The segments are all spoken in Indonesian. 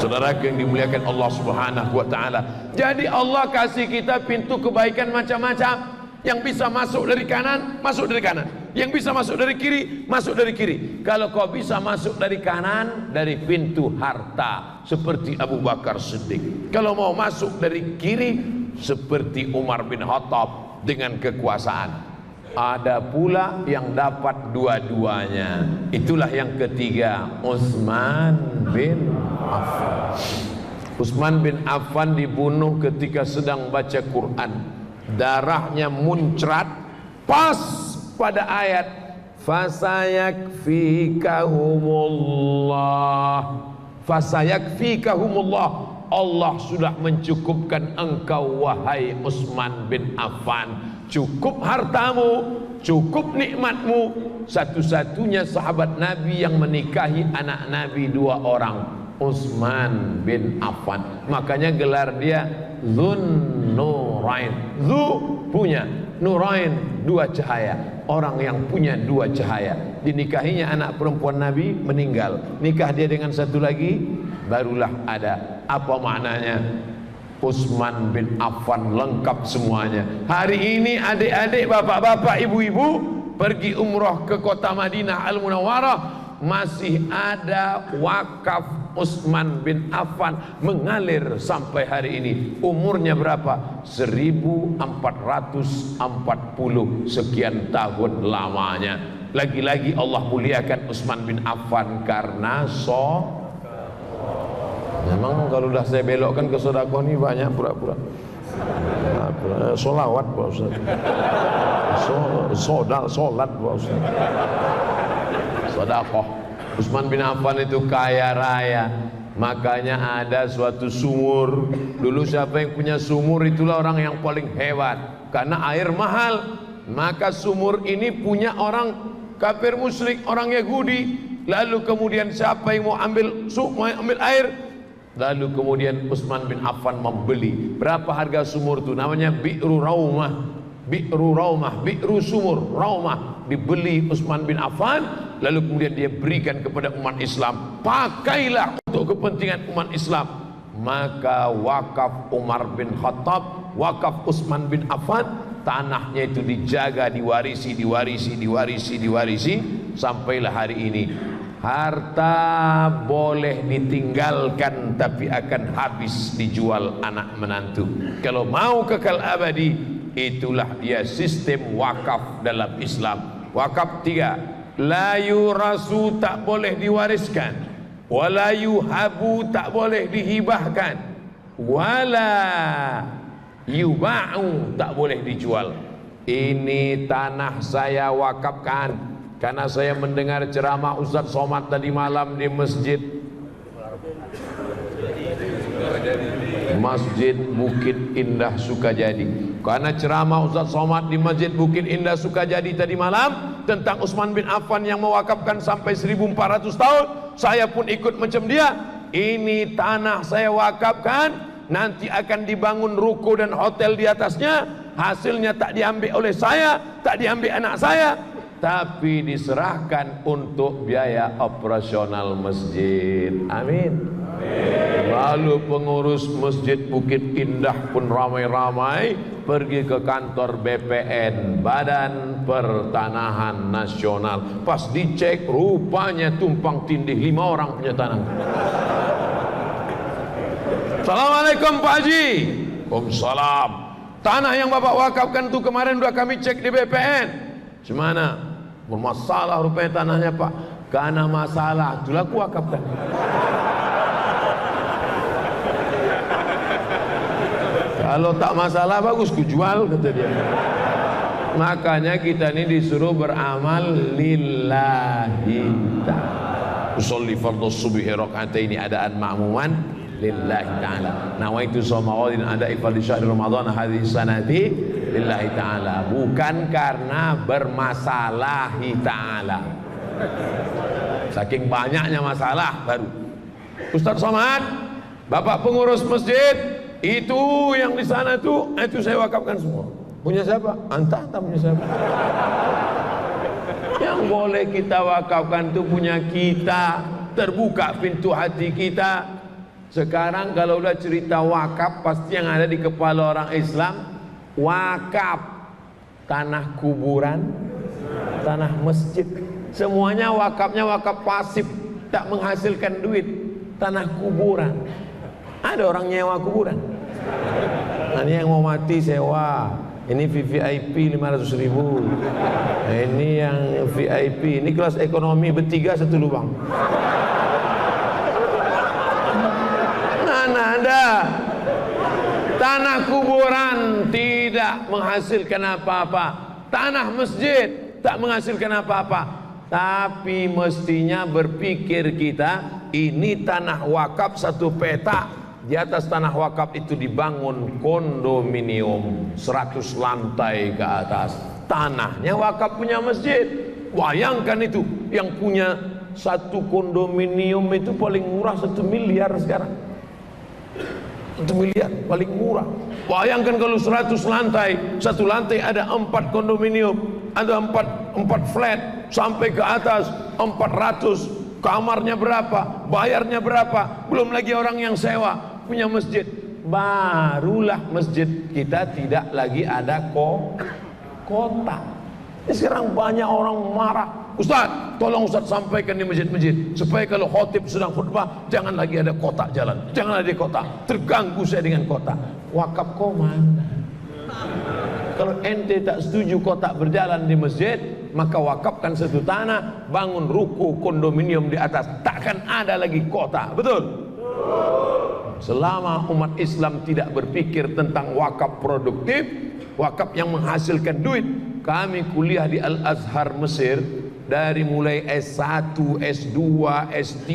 Saudara yang dimuliakan Allah Subhanahu wa taala. Jadi Allah kasih kita pintu kebaikan macam-macam. Yang bisa masuk dari kanan, masuk dari kanan. Yang bisa masuk dari kiri, masuk dari kiri. Kalau kau bisa masuk dari kanan, dari pintu harta, seperti Abu Bakar Siddiq. Kalau mau masuk dari kiri, seperti Umar bin Khattab dengan kekuasaan. Ada pula yang dapat dua-duanya. Itulah yang ketiga, Utsman bin Affan. Utsman bin Affan dibunuh ketika sedang baca Quran. Darahnya muncrat pas pada ayat fasayakfikahumullah. Allah sudah mencukupkan engkau wahai Utsman bin Affan. Cukup hartamu, cukup nikmatmu. Satu-satunya sahabat Nabi yang menikahi anak Nabi 2 orang, Utsman bin Affan. Makanya gelar dia Dzun-Nurain. Dzu punya, Nurain 2 cahaya. Orang yang punya 2 cahaya. Dinikahinya anak perempuan Nabi, meninggal. Nikah dia dengan satu lagi, barulah ada. Apa maknanya? Utsman bin Affan lengkap semuanya. Hari ini adik-adik, bapak-bapak, ibu-ibu pergi umroh ke kota Madinah Al-Munawwarah, masih ada wakaf Utsman bin Affan mengalir sampai hari ini. Umurnya berapa? 1440 sekian tahun lamanya. Lagi-lagi Allah muliakan Utsman bin Affan karena memang kalau dah saya belokkan ke sedekah ini banyak pura-pura. Solawat Pak Ustaz. Solat Pak Ustaz. Sedekah. Utsman bin Affan itu kaya raya. Makanya ada suatu sumur. Dulu siapa yang punya sumur itulah orang yang paling hebat. Karena air mahal. Maka sumur ini punya orang kafir musyrik, orang Yahudi. Lalu kemudian siapa yang mau ambil air? Lalu kemudian Utsman bin Affan membeli. Berapa harga sumur itu? Namanya Bi'ru Raumah. Bi'ru Raumah, Bi'ru sumur Raumah. Dibeli Utsman bin Affan, lalu kemudian dia berikan kepada umat Islam. Pakailah untuk kepentingan umat Islam. Maka wakaf Umar bin Khattab, wakaf Utsman bin Affan, tanahnya itu dijaga, diwarisi sampailah hari ini. Harta boleh ditinggalkan tapi akan habis dijual anak menantu. Kalau mau kekal abadi, itulah dia sistem wakaf dalam Islam. Wakaf 3, la yurasu tak boleh diwariskan, wala yuhabu tak boleh dihibahkan, wala yuba'u tak boleh dijual. Ini tanah saya wakafkan. Karena saya mendengar ceramah Ustaz Somad tadi malam di Masjid Bukit Indah Sukajadi. Karena ceramah Ustaz Somad di Masjid Bukit Indah Sukajadi tadi malam tentang Utsman bin Affan yang mewakafkan sampai 1400 tahun, saya pun ikut macam dia. Ini tanah saya wakafkan, nanti akan dibangun ruko dan hotel di atasnya. Hasilnya tak diambil oleh saya, tak diambil anak saya, tapi diserahkan untuk biaya operasional masjid. Amin. Lalu pengurus Masjid Bukit Indah pun ramai-ramai pergi ke kantor BPN, Badan Pertanahan Nasional. Pas dicek, rupanya tumpang tindih 5 orang punya tanah. Assalamualaikum Pak Haji. Waalaikumsalam. Tanah yang Bapak wakafkan itu kemarin sudah kami cek di BPN. Gimana? Bermasalah rupanya tanahnya Pak. Karena masalah, itulah aku wakafkan. Kalau tak masalah bagus ku jual, kata dia. Makanya kita ini disuruh beramal lillahi ta'ala. Usolli fardhu subhi raka'ataini adaan ma'muman lillahi ta'ala. Nawaitu shoma ghadin ada'i fardhi syahri ramadhan hadhihi sanati lillahi ta'ala. Bukan karena bermasalahi ta'ala. Saking banyaknya masalah baru. Ustaz Somad, Bapak pengurus masjid, itu yang di sana itu saya wakafkan semua. Punya siapa? Entah tak punya siapa. Yang boleh kita wakafkan itu punya kita. Terbuka pintu hati kita. Sekarang kalau udah cerita wakaf, pasti yang ada di kepala orang Islam, wakaf tanah kuburan, tanah masjid, semuanya wakafnya wakaf pasif, tak menghasilkan duit. Tanah kuburan, ada orang nyewa kuburan. Nah, ini yang mau mati sewa, ini VVIP 500.000, nah, ini yang VIP, ini kelas ekonomi bertiga satu lubang. Mana ada. Tanah kuburan tidak menghasilkan apa-apa, tanah masjid tak menghasilkan apa-apa. Tapi mestinya berpikir kita, ini tanah wakaf satu petak, di atas tanah wakaf itu dibangun kondominium 100 lantai ke atas, tanahnya wakaf punya masjid. Bayangkan itu, yang punya satu kondominium itu paling murah 1 miliar sekarang. 1 miliar paling murah. Bayangkan kalau 100 lantai, satu lantai ada 4 kondominium, ada 4 flat sampai ke atas 400. Kamarnya berapa, bayarnya berapa, belum lagi orang yang sewa, punya masjid. Barulah masjid kita tidak lagi ada kota. Ini sekarang banyak orang marah, Ustaz, tolong Ustaz sampaikan di masjid-masjid supaya kalau khotib sedang khutbah jangan lagi ada kotak jalan, jangan ada kota, terganggu saya dengan kota. Wakaf kau mana? Kalau ente tak setuju kotak berjalan di masjid, maka wakafkan satu tanah, bangun ruko kondominium di atas, takkan ada lagi kota. Betul? Selama umat Islam tidak berpikir tentang wakaf produktif, wakaf yang menghasilkan duit. Kami kuliah di Al-Azhar Mesir, dari mulai S1, S2, S3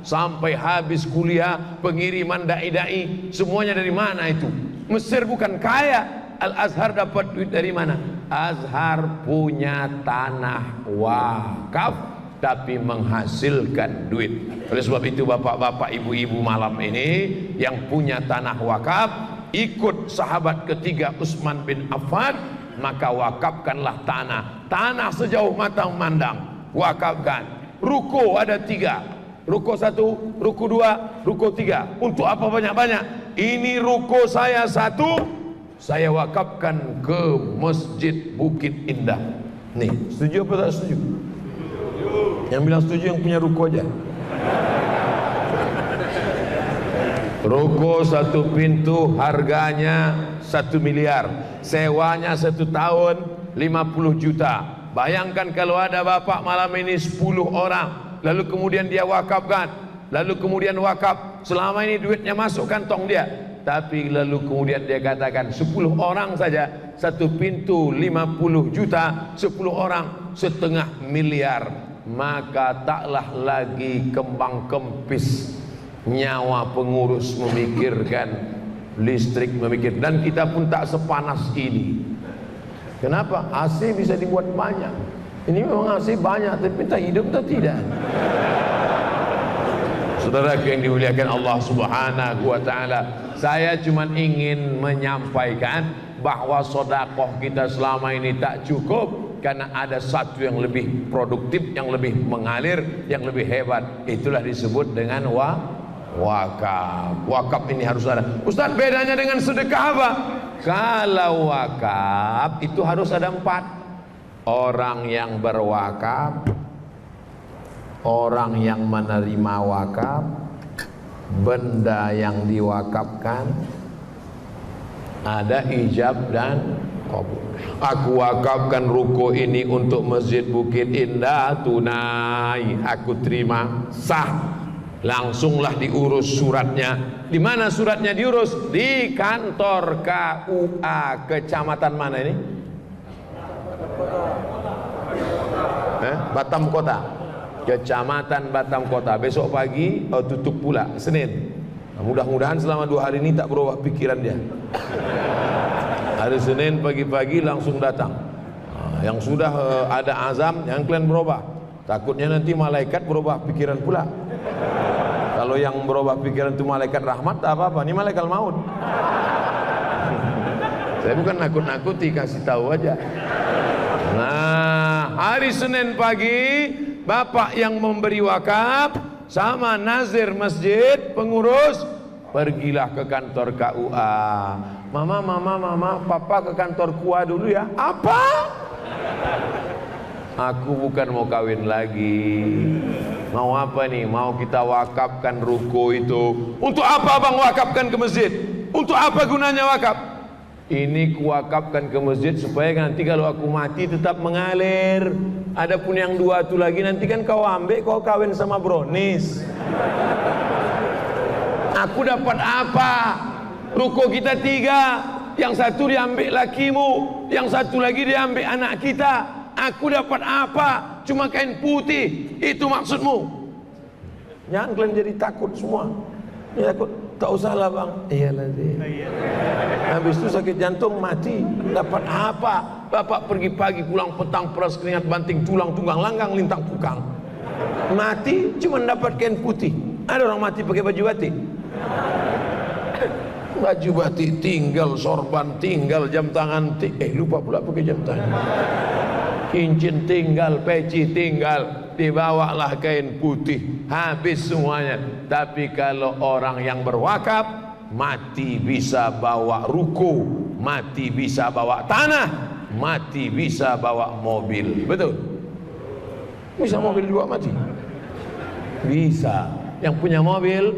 sampai habis kuliah, pengiriman dai-dai, semuanya dari mana itu? Mesir bukan kaya, Al-Azhar dapat duit dari mana? Azhar punya tanah wakaf tapi menghasilkan duit. Oleh sebab itu bapak-bapak, ibu-ibu malam ini yang punya tanah wakaf, ikut sahabat ketiga Utsman bin Affan, maka wakafkanlah tanah. Tanah sejauh mata memandang, wakafkan. Ruko ada 3, ruko 1, ruko 2, ruko 3. Untuk apa banyak-banyak? Ini ruko saya 1, saya wakafkan ke Masjid Bukit Indah. Nih, setuju apa tak setuju? Yang bilang setuju yang punya ruko aja. Ruko 1 pintu harganya 1 miliar, sewanya 1 tahun 50 juta. Bayangkan kalau ada bapak malam ini 10 orang, lalu kemudian dia wakafkan, lalu kemudian wakaf, selama ini duitnya masuk kantong dia, tapi lalu kemudian dia katakan 10 orang saja 1 pintu 50 juta, 10 orang 1,5 miliar, maka taklah lagi kembang kempis nyawa pengurus memikirkan listrik, memikir, dan kita pun tak sepanas ini. Kenapa? AC bisa dibuat banyak. Ini memang AC banyak, tapi tak hidup atau tidak? Saudara yang dimuliakan Allah Subhanahu wa taala, saya cuma ingin menyampaikan bahwa sedekah kita selama ini tak cukup, karena ada satu yang lebih produktif, yang lebih mengalir, yang lebih hebat. Itulah disebut dengan wakaf. Wakaf ini harus ada. Ustaz, bedanya dengan sedekah apa? Kalau wakaf itu harus ada 4. Orang yang berwakaf, orang yang menerima wakaf, benda yang diwakafkan, ada ijab dan kabul. Aku wakafkan ruko ini untuk Masjid Bukit Indah, tunai, aku terima, sah. Langsunglah diurus suratnya. Di mana suratnya diurus? Di kantor KUA kecamatan mana ini? Batam Kota. Kecamatan Batam Kota. Besok pagi tutup pula, Senin. Mudah-mudahan selama 2 hari ini tak berubah pikiran dia. Hari Senin pagi-pagi langsung datang. Yang sudah ada azam, yang kalian berubah. Takutnya nanti malaikat berubah pikiran pula. Kalau yang berubah pikiran itu malaikat rahmat, tak apa-apa, ini malaikat maut. Saya bukan nakut-nakuti, kasih tahu aja. Nah, hari Senin pagi, bapak yang memberi wakaf sama nazir masjid, pengurus, pergilah ke kantor KUA. Mama, papa ke kantor KUA dulu ya. Apa? Aku bukan mau kawin lagi. Mau apa nih? Mau kita wakafkan ruko itu. Untuk apa abang wakafkan ke masjid? Untuk apa gunanya wakaf? Ini kuwakafkan ke masjid supaya nanti kalau aku mati tetap mengalir. Adapun yang dua itu lagi nanti kan kau ambil, kau kawin sama Bronis. Aku dapat apa? Ruko kita 3, yang satu diambil lakimu, yang satu lagi diambil anak kita. Aku dapat apa? Cuma kain putih. Itu maksudmu? Jangan kalian jadi takut semua. Ya, takut. Tak usahlah bang. Iyalah dia. Habis itu sakit jantung mati. Dapat apa? Bapak pergi pagi pulang petang peras keringat banting tulang tunggang langgang lintang pukang. Mati cuma dapat kain putih. Ada orang mati pakai baju batik? Baju batik tinggal, sorban tinggal, jam tangan lupa pula pakai jam tangan. Cincin tinggal, peci tinggal, dibawalah kain putih, habis semuanya. Tapi kalau orang yang berwakaf, mati bisa bawa ruko, mati bisa bawa tanah, mati bisa bawa mobil. Betul? Bisa mobil juga mati? Bisa. Yang punya mobil,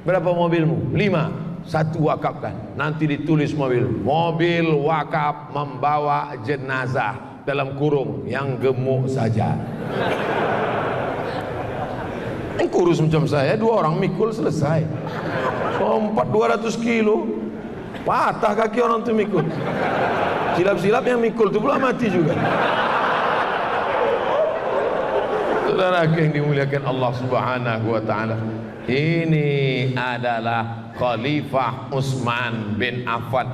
berapa mobilmu? 5. 1 wakafkan. Nanti ditulis mobil wakaf membawa jenazah, dalam kurung yang gemuk saja. Yang kurus macam saya 2 orang mikul selesai. 200 kilo patah kaki orang tu mikul. Silap-silap yang mikul tu pula mati juga. Saudara yang dimuliakan Allah Subhanahu wa taala, ini adalah Khalifah Utsman bin Affan.